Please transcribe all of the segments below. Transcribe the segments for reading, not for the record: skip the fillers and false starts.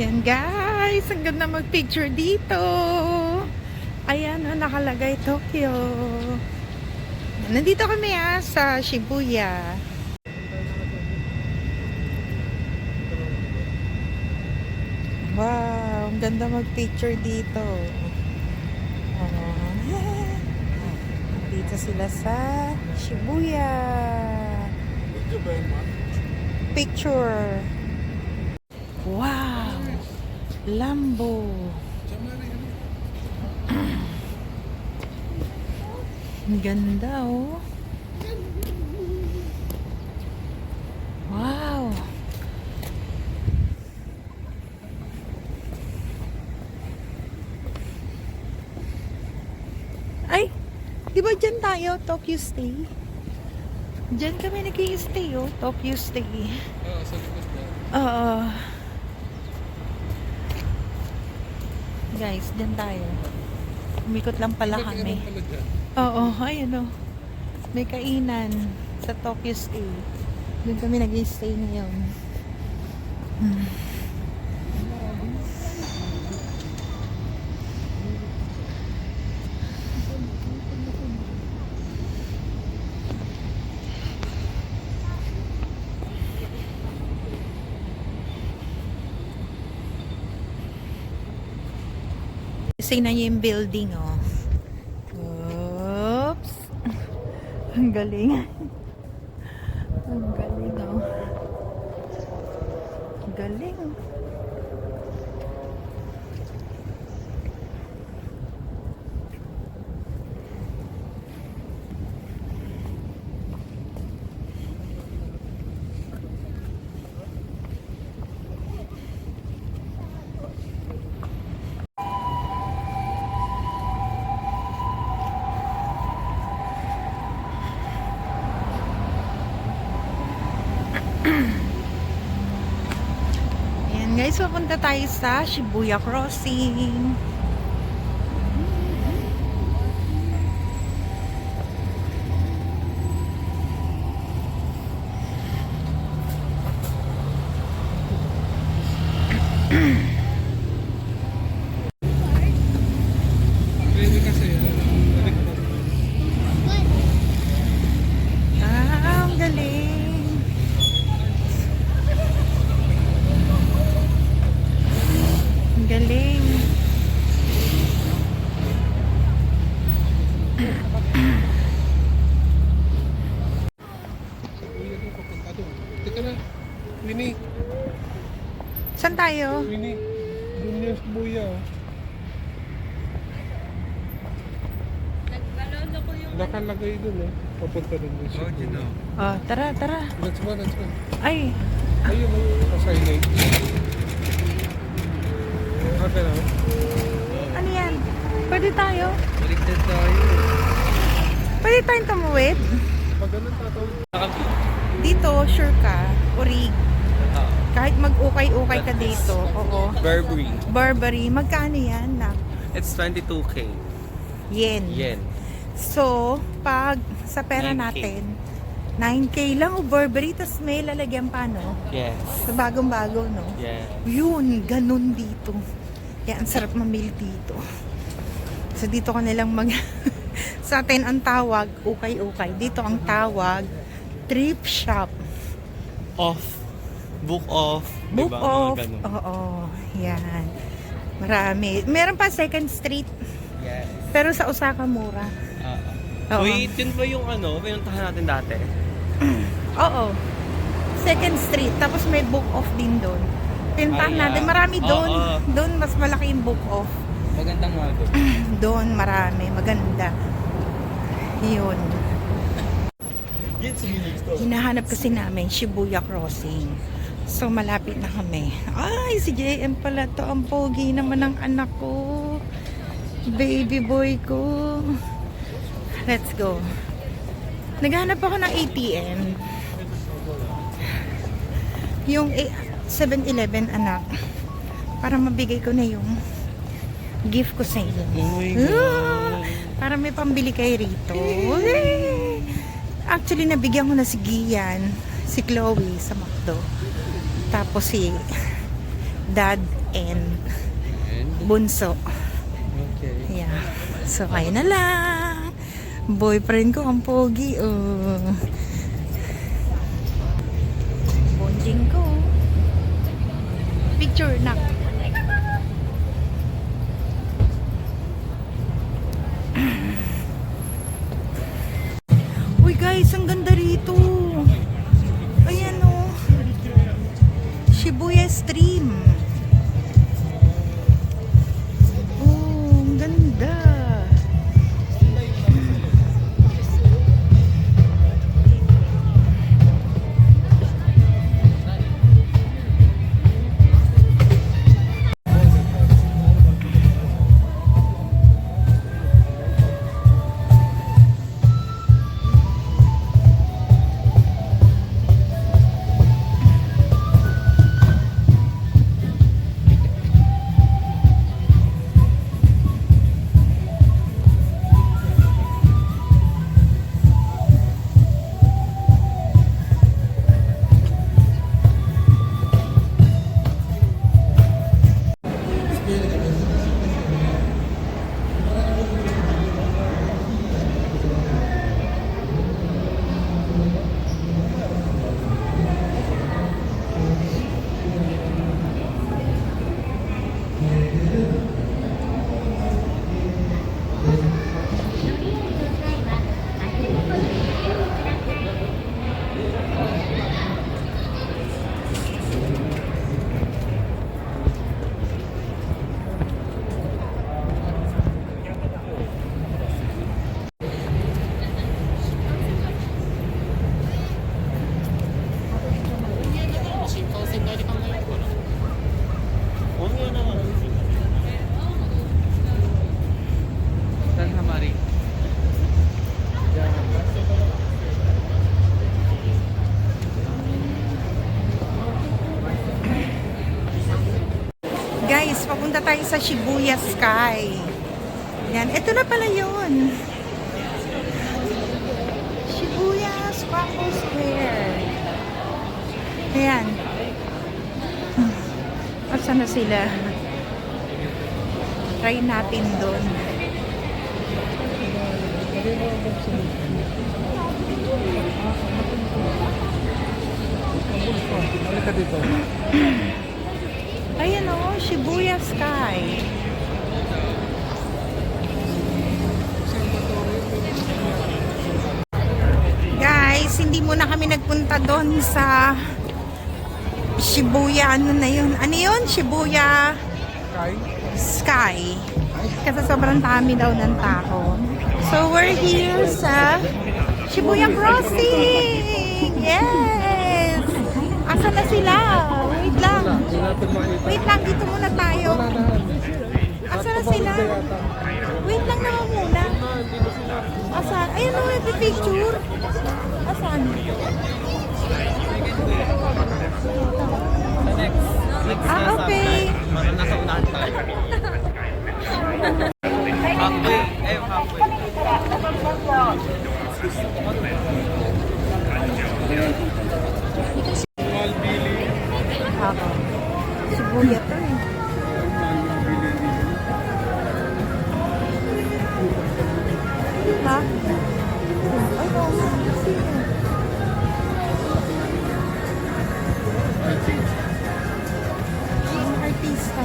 Yan guys, ang ganda mag-picture dito. Ayan, nakalagay Tokyo. Nandito kami sa Shibuya. Wow, ang ganda mag-picture dito. Dito sila sa Shibuya. Picture. Wow. Lambo. Ang ganda oh. Wow. Ay, di ba dyan tayo, Tokyo Stay? Dyan kami nag-i-stay oh, Tokyo Stay. Oo, sa likod na. Oo. Guys, dyan tayo. Umikot lang pala kami. Oo, ayun oh. May kainan sa Tokyo Stay. Doon kami nag-i-stay ngayon. Tingnan niyo yung building, oh. Oops. Ang galing. Ang galing, oh. Ang galing. Ayan guys, papunta tayo sa Shibuya Crossing. Pwede kasi, Ang galing. Ang galing. Teka na, Winnie. Saan tayo? Winnie, doon yung Shibuya. Nakalagay doon eh. Papunta doon yung Shibuya. Oh, tara, tara. Let's go, let's go. Ay, Ayun, nasa ilay. Okay na. ano yan? Pwede tayo? Baligtad tayo. Pwede tayong tumuwid? Pag ganun tatawid. Dito, sure ka? Orig. Kahit mag-ukay-ukay ka dito. Oo. Burberry. Burberry. Magkano yan? It's 22k Yen. yen. So, pag sa pera 9K. natin, 9K lang o Burberry, tas may lalagyan pa, no? Yes. Sa bagong-bago, no? Yeah. Yun, ganun dito. Kaya ang sarap mamili dito. So, dito ka nilang sa atin ang tawag, ukay-ukay. Dito ang tawag, thrift shop. Off. Book off. Book diba? off. Mga ganun. Oo, yan. Marami. Meron pa Second Street, Yes. pero sa Osaka mura. Oo. Wait, yun ba yung pinuntahan natin dati? Oo. Second Street. Tapos may book off din doon. Pintahan Ay, natin. Marami doon. oo. Doon mas malaki yung book off. Magandang mga doon. Doon marami. Maganda. Yun. Yan si Minix Hinahanap kasi namin Shibuya Crossing. So malapit na kami. Ay, si JM pala to. Ang pogi naman ng anak ko. Baby boy ko. Let's go. Naghanap ako ng ATM. Yung 7-Eleven, anak. Para mabigay ko na yung gift ko sa iyo. Oh my God. Para may pambili kayo rito. Actually, nabigyan ko na si Gian, si Chloe sa McDo. Tapos si dad and And, bunso. okay. Yeah. So, ayun na lang. Boyfriend ko, ang pogi, oh. Bonjing ko. Picture na. Uy guys, ang ganda rito. Ayan oh. Shibuya Stream. Oh, ang ganda. Saan sa Mari? Guys, papunta tayo sa Shibuya Sky. Yan, ito na pala yun. Shibuya Squamble Square. Ayan. Asan na sila? Try natin doon. Halika dito. Ayan o, Shibuya Sky. Guys, hindi muna kami nagpunta doon sa Shibuya, ano na yun? Ano yun? Shibuya Sky. Sky. Kasi sobrang dami daw ng tao. So, we're here sa Shibuya Crossing! Yes! Asan na sila? Wait lang. Hindi natin makita. Wait lang, dito muna tayo. Wala na. Asan na sila? Wait lang naman muna. Asan? Ayun na, nagpipicture. Asan? Ah, okay. Parang nasa unahan tayo. Halfway. Ayun, halfway. Ako. Shibuya to eh. Ha? Ay, no. Ang artista.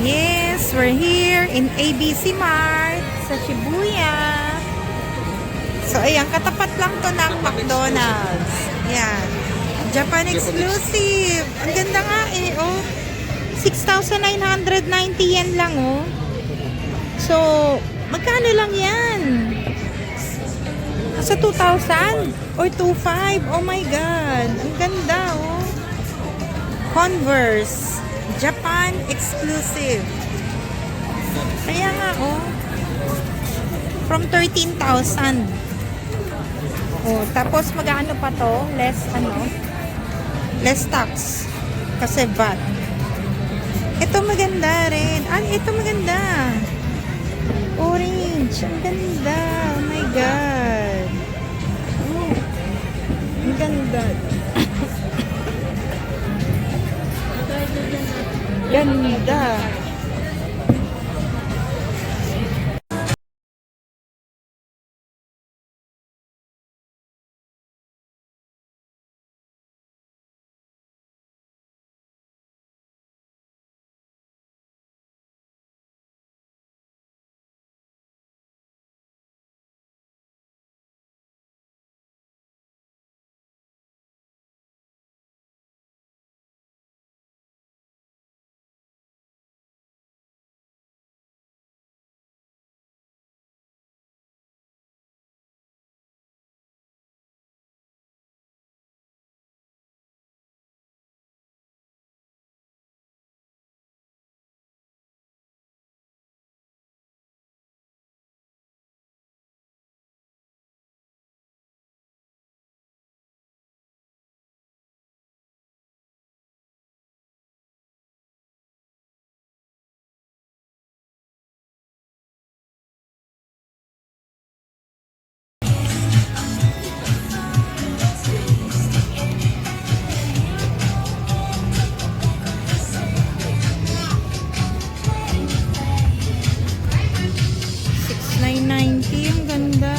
Yes, we're here in ABC Mart sa Shibuya. So, ayan, katapat lang to ng McDonald's. Ayan. Japan exclusive. Ang ganda nga eh, oh. 6,990 yen lang, oh. So, magkano lang yan? Sa 2,000 or 2,500? Oh my God. Ang ganda, oh. Converse. Japan exclusive. Kaya nga, oh. from 13,000. Oh, tapos mag-ano pa to? Less tax. Kasi VAT. Ito maganda rin. Ito maganda. Orange. Ang ganda. Oh my God. Oh, ang ganda. Ganda. $6,990. Ang ganda.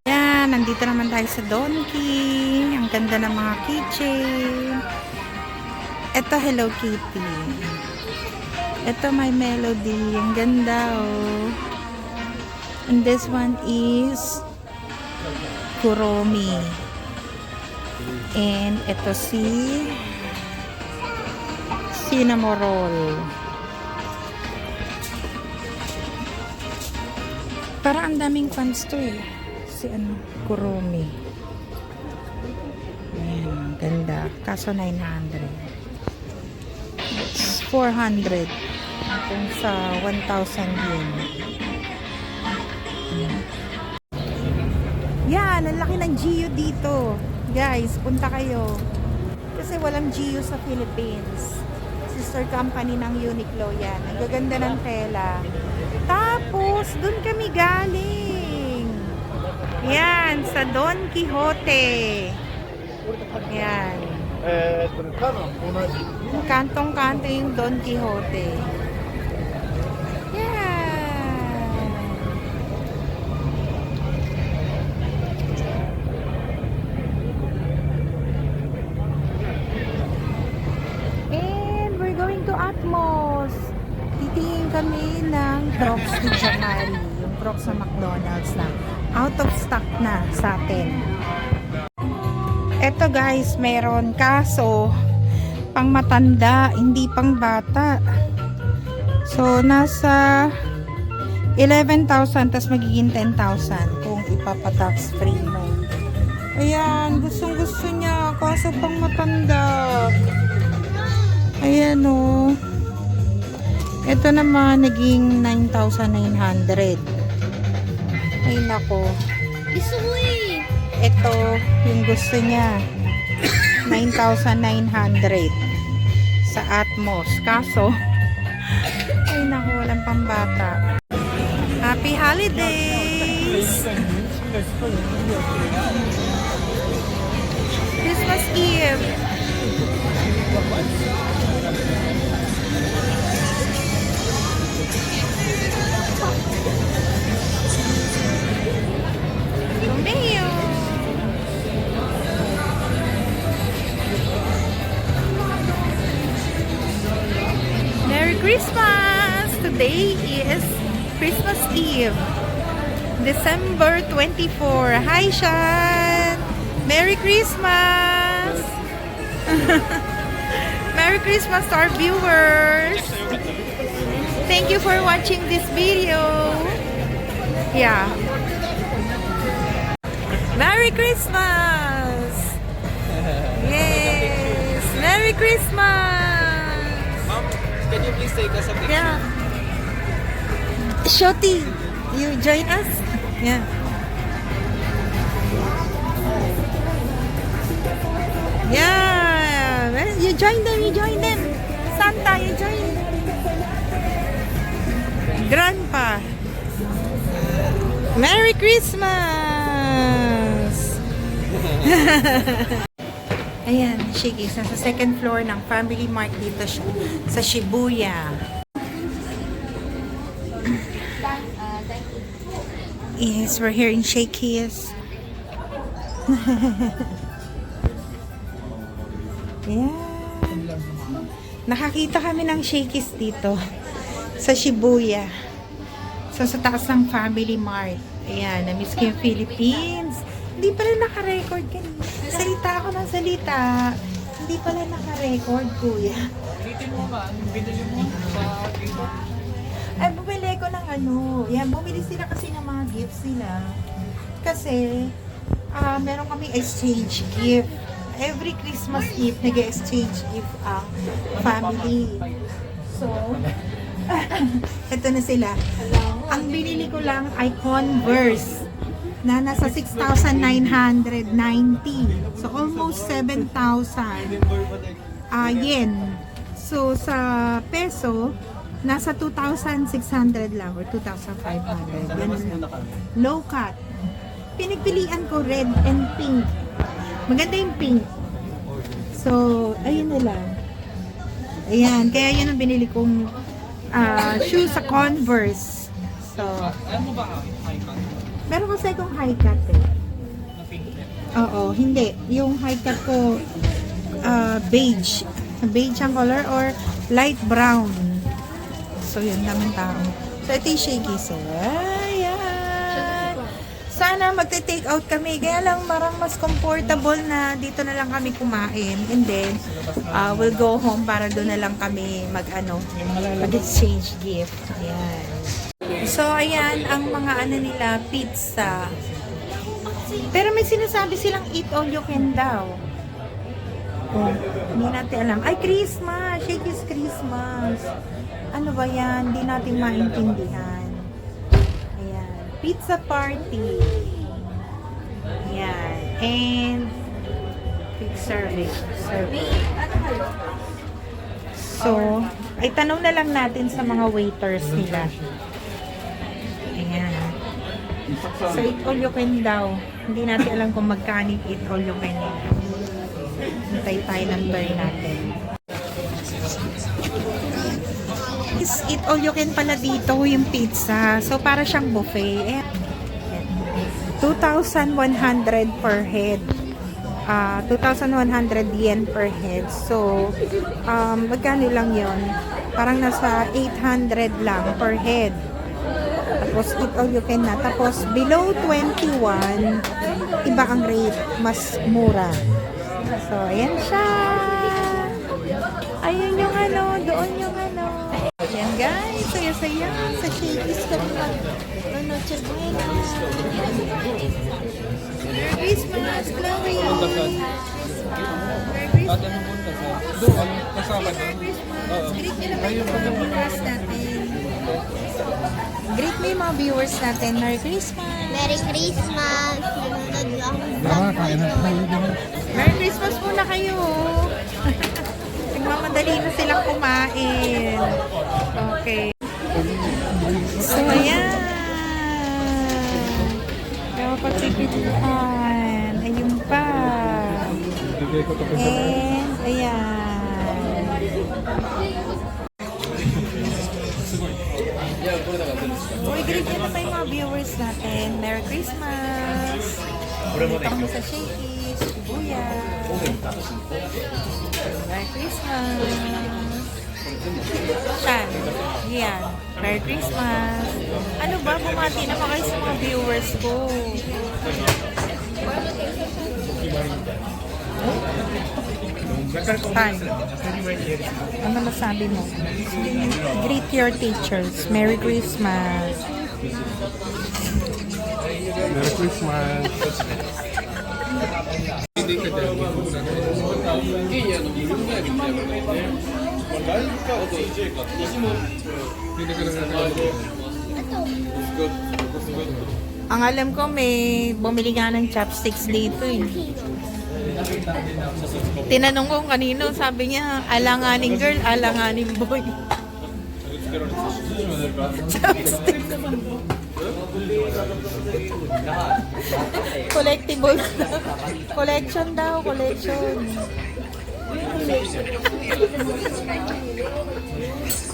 Yan, nandito naman tayo sa Donkey. Ang ganda ng mga keychain. Ito Hello Kitty. Ito My Melody. Ang ganda oh. And this one is Kuromi. And ito si Cinnamoroll. Parang ang daming fans to eh. Si Kuromi. Ayan, ganda. Kaso 900. It's 400. Kung sa 1,000 yen. Yan, ang laki ng Gio dito. Guys, punta kayo. Kasi walang Gio sa Philippines. Sister company ng Uniqlo yan. Ang gaganda ng tela. Tapos, dun kami galing. Yan, sa Don Quixote. Yan. Kantong-kanto yung Don Quixote. Yan. And we're going to Atmos. Titingin kami ng Crocs ni Jamari. Yung Crocs sa McDonald's na. Out of stock na sa atin. Eto guys, meron. Kaso, pang matanda, hindi pang bata. So, nasa 11,000 tas magiging 10,000 kung ipapatax free mo. Ayan, gustong gusto niya. Kaso pang matanda. Ayan o. Ito naman, naging 9,900. Ay, nako. Ito, yung gusto niya. 9,900 sa Atmos. Kaso, ay, nako, walang pambata. Happy Holidays! Christmas Eve! Romeo! Christmas! Today is Christmas Eve, December 24. Hi, Shan! Merry Christmas! Merry Christmas to our viewers! Thank you for watching this video. Yeah. Merry Christmas! Yes! Merry Christmas! Ma'am, can you please take us a picture? Yeah. Shoti, you join us? Yeah. Yeah. Well, you join them, you join them. Santa, you join. Grandpa. Merry Christmas! Ayan, Shigis. Nasa second floor ng Family Mart dito sa Shibuya. Yes, we're here in Shakey's. Yeah. Nakakita kami ng Shakey's dito sa Shibuya. So, sa taas ng Family Mart. Ayan, na-miss ko yung Philippines. Hindi pala naka-record kanina. Salita ako ng salita. Hindi pala naka-record, kuya. Ulitin mo ba? Binili mo sa dito? Ay, bumili ko ng ano. Yan, bumili sila kasi ng mga gifts nila. Kasi, meron kami exchange gift. Every Christmas Eve, nag-exchange gift ang family. So, ito na sila. Ang binili ko lang ay Converse na nasa 6,990. So, almost 7,000 yen. So, sa peso, nasa 2,600 lang or 2,500. Ganun lang. Low cut. Pinagpilian ko red and pink. Maganda yung pink. So, ayun na lang. Ayan. Kaya yun ang binili kong shoes sa Converse. So, Alam mo ba high cut? meron kasi akong high cut eh. Na pink net? Oo, hindi. Yung high cut ko, beige. Beige ang color or light brown. So, yun naman tao. So, ito yung shaky. So, ayan. Sana magte-take out kami. Kaya lang, marang mas comfortable na dito na lang kami kumain. And then, we'll go home para doon na lang kami mag-exchange gift. Ayan. So, ayan, ang mga nila, pizza. Pero may sinasabi silang eat all you can daw. Oh, hindi natin alam. Ay, Christmas! Shakey's Christmas. Ano ba yan? Hindi natin maintindihan. Ayan. Pizza party. Ayan. And big serving. So, ay tanong na lang natin sa mga waiters nila. Ayan. So, eat all you can daw. Hindi natin alam kung magkano eat all you can nila. Hintay tayo ng turn natin. Eat all you can pala dito yung pizza. So, para siyang buffet. 2,100 per head. 2,100 yen per head. So, magkano lang yon? Parang nasa 800 lang per head. Tapos, eat all you can na. Tapos, below 21, iba ang rate. Mas mura. So, ayan siya. Ayun yung doon yung Ayan guys, saya-saya sa Shakey's kami Noche Buena. Merry Christmas, Chloe! Merry Christmas! Doon, kasama Merry doon. Christmas! Greet nyo naman yung mga viewers natin. Greet mo yung mga viewers natin. Merry Christmas! Merry Christmas! Nanonood lang. Kain na tayo. Merry Christmas muna kayo! Nagmamadali na silang kumain. Okay. So, ayan. Kapatipituhan. Ayun pa. And, ayan. Uy, greet nyo na pa yung mga viewers natin. Merry Christmas! Dito kami sa Shakey's, Shibuya. Merry Christmas! Shan. Yan. Merry Christmas. Ano ba? Bumati naman kayo sa mga viewers ko. Hi. Ano masabi mo? Greet your teachers. Merry Christmas. Merry Christmas. Hindi ka dyan. Hindi ka lang. Ang alam ko may bumili nga ng chopsticks dito eh. Tinanong ko kanino, sabi niya, alanganing girl, alanganing boy. Chopsticks. Collectible. Collection daw, collection.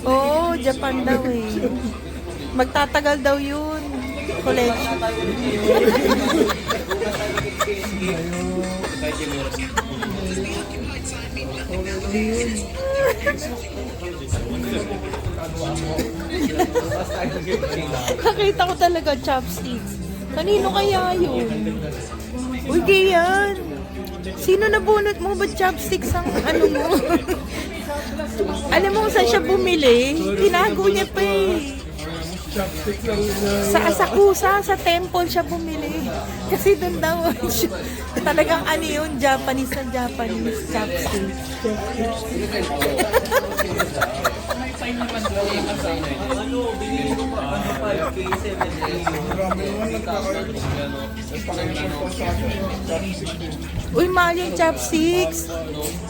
Oo, Japan daw eh. Magtatagal daw yun. Collection. Nakita ko talaga chopsticks. Kanino kaya yun? Uy, di yan. Sino nabunot mo? Ba't chopsticks ang ano mo? Alam mo kung saan siya bumili? Tinago niya pa eh. Chopstick lang na. Sa Asakusa, sa temple siya bumili. Kasi doon daw siya. Talagang ano yun, Japanese na Japanese chopstick. Uy, mahal yung chopsticks.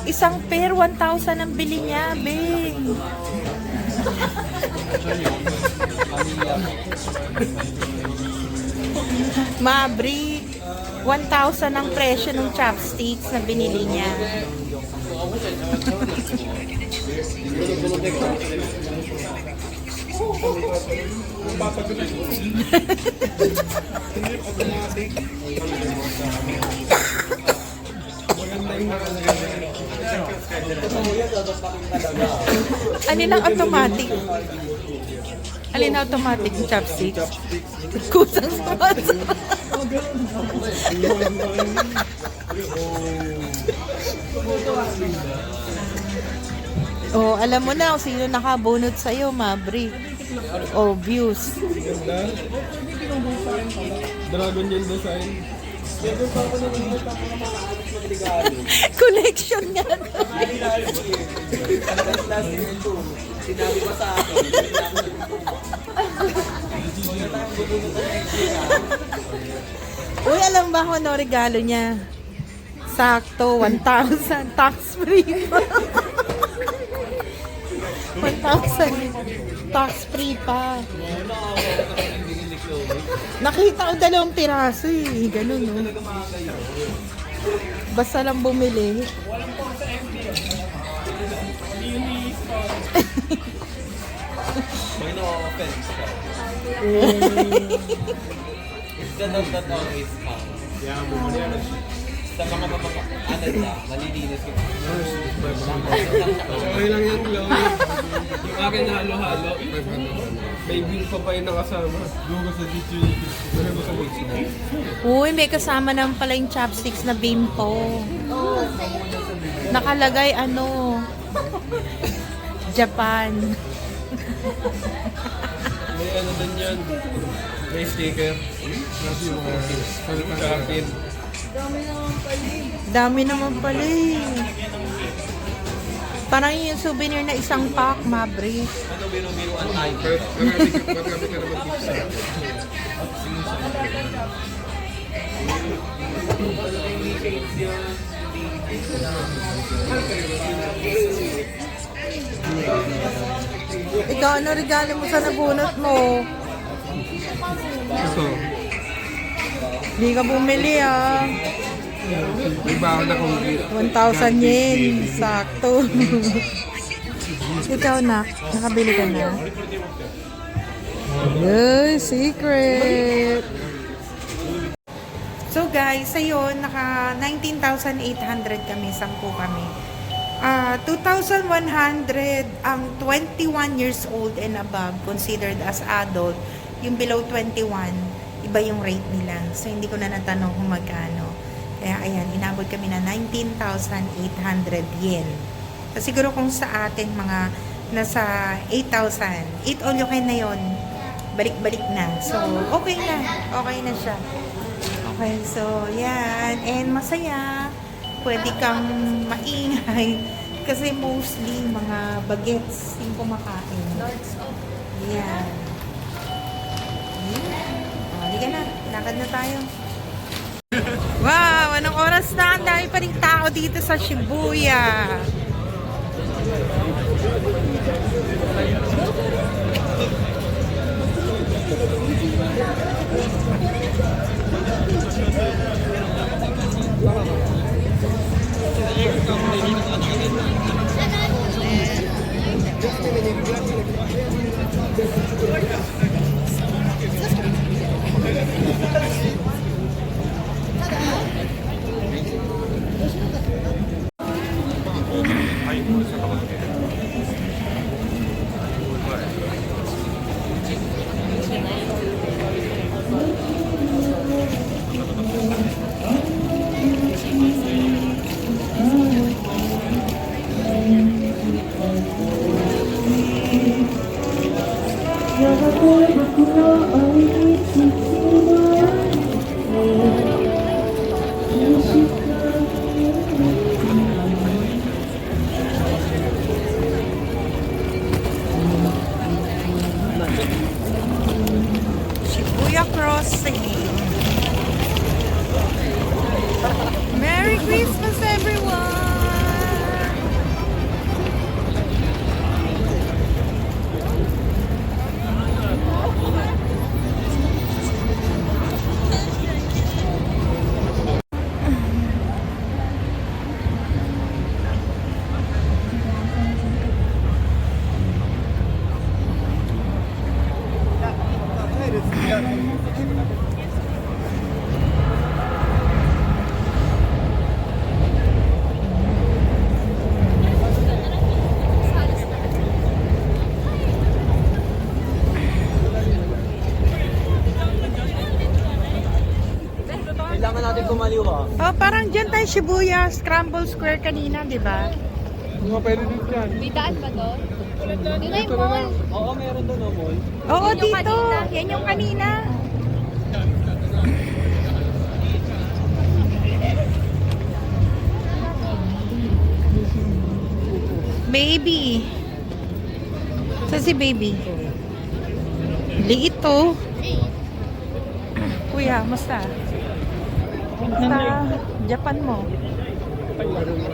Isang pair, 1,000 ang bili niya, Bing. Mabri, 1,000 ang presyo ng chopsticks na binili niya. Alin ang automatic? Alin ang automatic yung chopsticks? Kusang sponsor. Oh, alam mo na kung sino nakabunot sa'yo, Mabri. Oh, views. Ganda. Dragon yung design. Collection nga. Sinabi ko sa akin. Uy, alam ba kung ano regalo niya? Sakto, 1,000. Tax free pa. 1,000. Tax free pa. Nakita ko 2 piraso eh. Ganun, no? Basta lang bumili. May no-offense ka. Instead of that always come. Sa mga malilinis ko. Okay lang yan, Chloe. Yung akin na halo-halo. May bill pa yung nakasama. Lugo sa dito. Uy, may kasama naman pala yung chopsticks na bimpo. Nakalagay ano, Japan. May ano din yan. May sticker. Kapin. Dami naman pala eh. Parang yung souvenir na isang pack, Mabri. Ano biro-biroan tayo? Marami ka naman pizza. Ikaw, ano regalo mo sa nabunot mo? Ito. Hindi ka bumili ah. May baon akong gift. 1,000 yen. Sakto. Ikaw na. Nakabili ka na. Ay, secret. So guys, ayun, naka 19,800 kami. 10 kami. 2,100 ang 21 years old and above considered as adult. Yung below 21, iba yung rate nila. So, hindi ko na natanong kung magkano. Kaya, ayan, inabot kami na 19,800 yen. So, siguro kung sa atin, mga nasa 8,000. 8 all you can na yun. Balik-balik na. So, okay na. Okay na siya. Okay, so, yan. And masaya. Pwede kang maingay. Kasi mostly, mga bagets yung kumakain. Yan. Halika na, lakad na tayo. Wow, anong oras na? Ang dami pa rin tao dito sa Shibuya. Shibuya Crossing. Merry Christmas, everyone! Kailangan natin kumaliw ha. Oh, parang dyan tayo Shibuya Scramble Square kanina, di ba? Mga pwede din dyan. May daan ba doon? Yun na yung mall. Oo, meron doon o mall. Oo, Yun yung dito. kanina. Yan yung kanina. Baby. Saan si baby? Liit to. Kuya, musta? Musta Japan mo?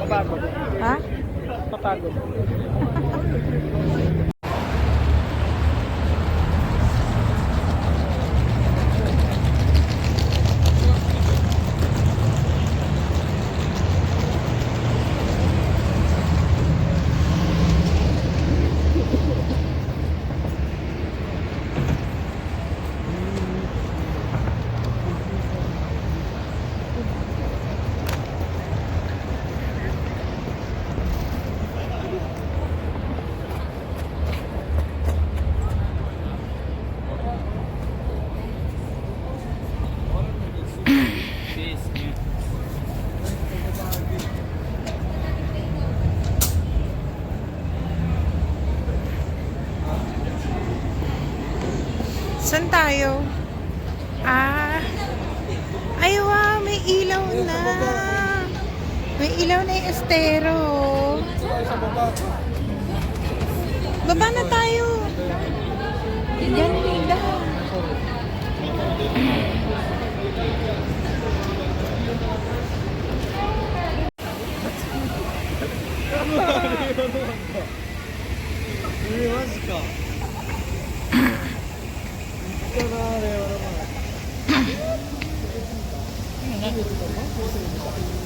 Papagod. Ha? Papagod. Saan tayo? Ay wow, may ilaw na. May ilaw na yung estero. Baba na tayo. Ganda.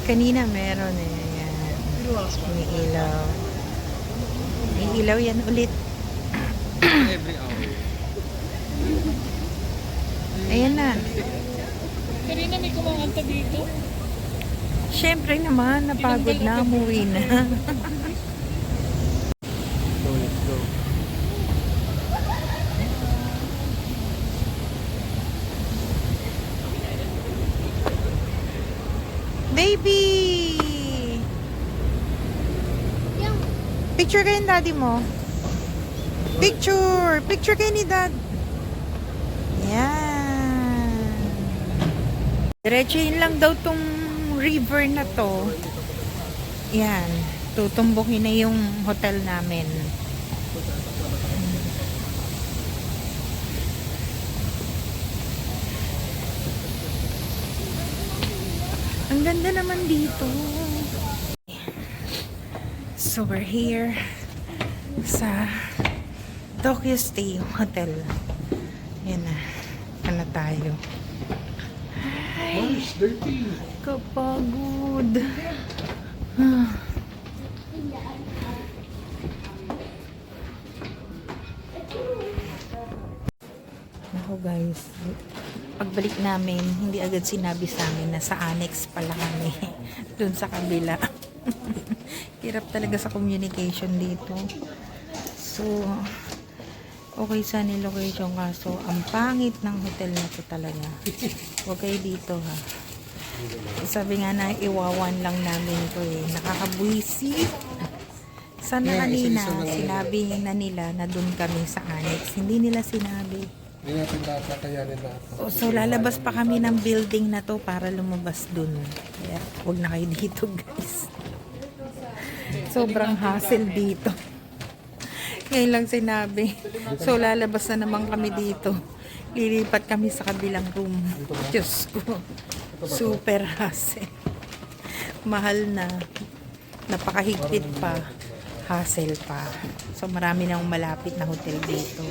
Kanina meron eh. Yan. May ilaw. May ilaw yan ulit. Every hour. Ayan na. Karina, may kumanganta dito. Siyempre naman, napagod na, umuwi na. Picture kayo ni daddy mo. Picture! Picture kayo ni dad. Yan. Diretsuhin lang daw tong river na to. Yan. Tutumbukin na yung hotel namin. Ang ganda naman dito. So we're here sa Tokyo Stay Hotel. Yan na. Ano tayo? Ay, kapagod. Ako guys, pagbalik namin, hindi agad sinabi sa amin na sa annex pala kami. Doon sa kabila. Hirap talaga sa communication dito. So, okay sana yung location, kaso ang pangit ng hotel na to talaga. Huwag kayo dito ha. Sabi nga na iwawan lang namin to eh. Nakakabuisi. Sana kanina sinabi na nila na doon kami sa annex. Hindi nila sinabi. Hindi natin lahat nakayanin lahat. So lalabas pa kami ng building na to para lumabas doon. Kaya huwag na kayo dito guys. Sobrang hassle dito. Ngayon lang sinabi. So lalabas na naman kami dito. Lilipat kami sa kabilang room. Diyos ko. Super hassle. Mahal na. Napakahigpit pa. Hassle pa. So marami nang malapit na hotel dito.